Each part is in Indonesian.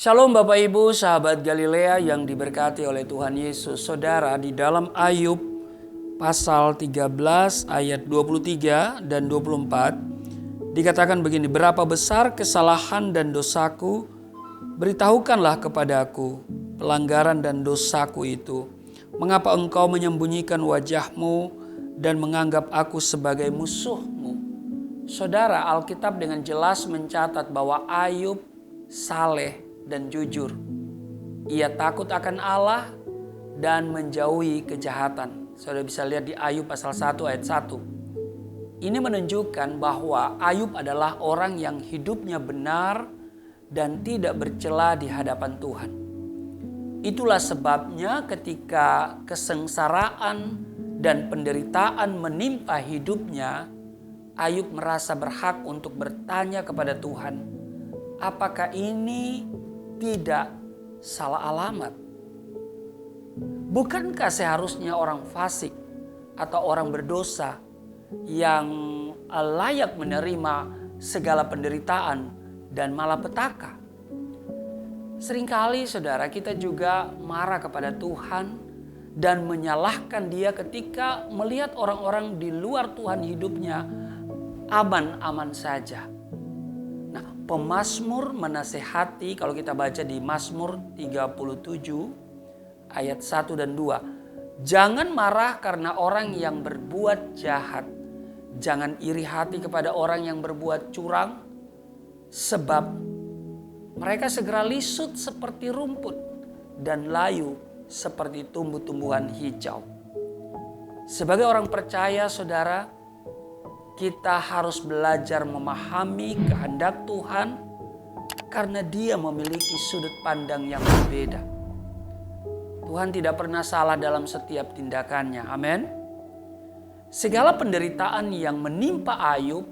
Shalom Bapak Ibu, sahabat Galilea yang diberkati oleh Tuhan Yesus. Saudara, di dalam Ayub pasal 13 ayat 23 dan 24 dikatakan begini, berapa besar kesalahan dan dosaku, beritahukanlah kepadaku pelanggaran dan dosaku itu. Mengapa engkau menyembunyikan wajahmu dan menganggap aku sebagai musuhmu? Saudara, Alkitab dengan jelas mencatat bahwa Ayub saleh dan jujur. Ia takut akan Allah dan menjauhi kejahatan. Saudara bisa lihat di Ayub pasal 1 ayat 1. Ini menunjukkan bahwa Ayub adalah orang yang hidupnya benar dan tidak bercela di hadapan Tuhan. Itulah sebabnya ketika kesengsaraan dan penderitaan menimpa hidupnya, Ayub merasa berhak untuk bertanya kepada Tuhan, apakah ini tidak salah alamat? Bukankah seharusnya orang fasik atau orang berdosa yang layak menerima segala penderitaan dan malapetaka? Seringkali saudara, kita juga marah kepada Tuhan dan menyalahkan Dia ketika melihat orang-orang di luar Tuhan hidupnya aman-aman saja. Nah, pemazmur menasehati, kalau kita baca di Mazmur 37 ayat 1 dan 2. Jangan marah karena orang yang berbuat jahat. Jangan iri hati kepada orang yang berbuat curang. Sebab mereka segera lisut seperti rumput dan layu seperti tumbuh-tumbuhan hijau. Sebagai orang percaya, saudara, kita harus belajar memahami kehendak Tuhan karena Dia memiliki sudut pandang yang berbeda. Tuhan tidak pernah salah dalam setiap tindakannya. Amin. Segala penderitaan yang menimpa Ayub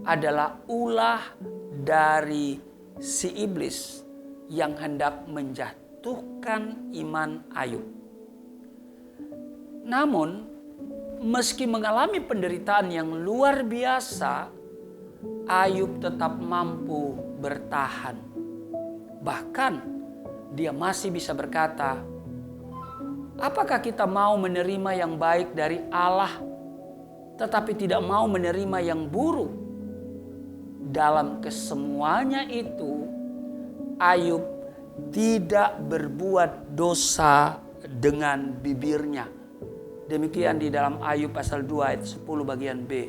adalah ulah dari si iblis yang hendak menjatuhkan iman Ayub. Namun, meski mengalami penderitaan yang luar biasa, Ayub tetap mampu bertahan. Bahkan dia masih bisa berkata, apakah kita mau menerima yang baik dari Allah, tetapi tidak mau menerima yang buruk? Dalam kesemuanya itu, Ayub tidak berbuat dosa dengan bibirnya. Demikian di dalam Ayub pasal 2 ayat 10 bagian B.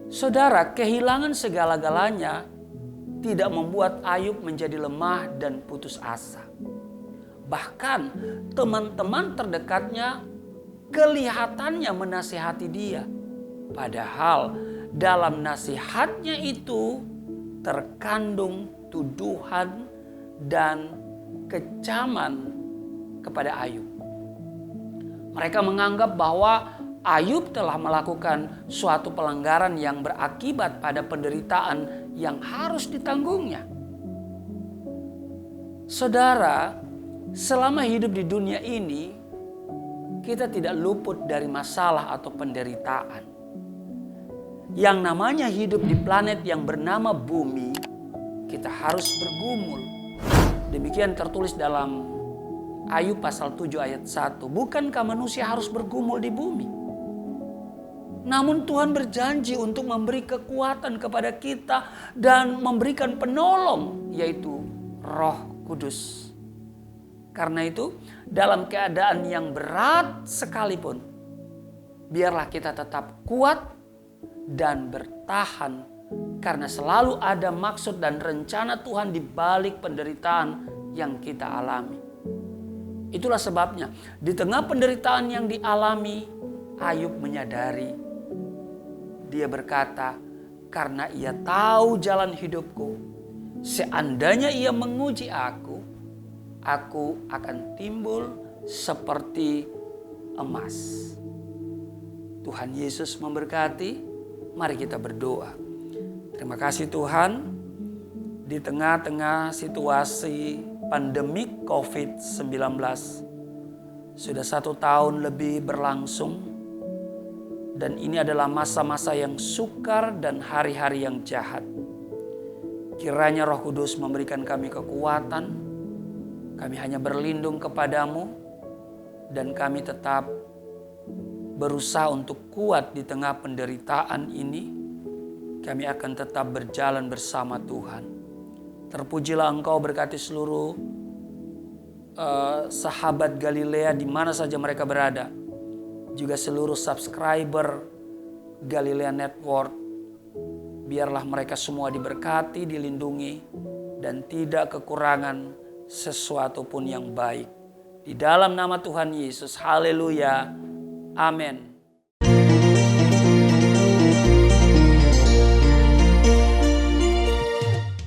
Saudara, kehilangan segala-galanya tidak membuat Ayub menjadi lemah dan putus asa. Bahkan teman-teman terdekatnya kelihatannya menasihati dia. Padahal dalam nasihatnya itu terkandung tuduhan dan kecaman kepada Ayub. Mereka menganggap bahwa Ayub telah melakukan suatu pelanggaran yang berakibat pada penderitaan yang harus ditanggungnya. Saudara, selama hidup di dunia ini, kita tidak luput dari masalah atau penderitaan. Yang namanya hidup di planet yang bernama bumi, kita harus bergumul. Demikian tertulis dalam Ayub pasal 7 ayat 1. Bukankah manusia harus bergumul di bumi? Namun Tuhan berjanji untuk memberi kekuatan kepada kita dan memberikan penolong, yaitu Roh Kudus. Karena itu, dalam keadaan yang berat sekalipun, biarlah kita tetap kuat dan bertahan, karena selalu ada maksud dan rencana Tuhan di balik penderitaan yang kita alami. Itulah sebabnya di tengah penderitaan yang dialami, Ayub menyadari. Dia berkata, karena ia tahu jalan hidupku, seandainya ia menguji aku akan timbul seperti emas. Tuhan Yesus memberkati. Mari kita berdoa. Terima kasih Tuhan, di tengah-tengah situasi pandemik COVID-19, sudah 1 tahun lebih berlangsung, dan ini adalah masa-masa yang sukar dan hari-hari yang jahat. Kiranya Roh Kudus memberikan kami kekuatan. Kami hanya berlindung kepadamu. Dan kami tetap berusaha untuk kuat di tengah penderitaan ini. Kami akan tetap berjalan bersama Tuhan. Terpujilah Engkau, berkati seluruh sahabat Galilea di mana saja mereka berada. Juga seluruh subscriber Galilea Network. Biarlah mereka semua diberkati, dilindungi, dan tidak kekurangan sesuatu pun yang baik. Di dalam nama Tuhan Yesus, haleluya, amin.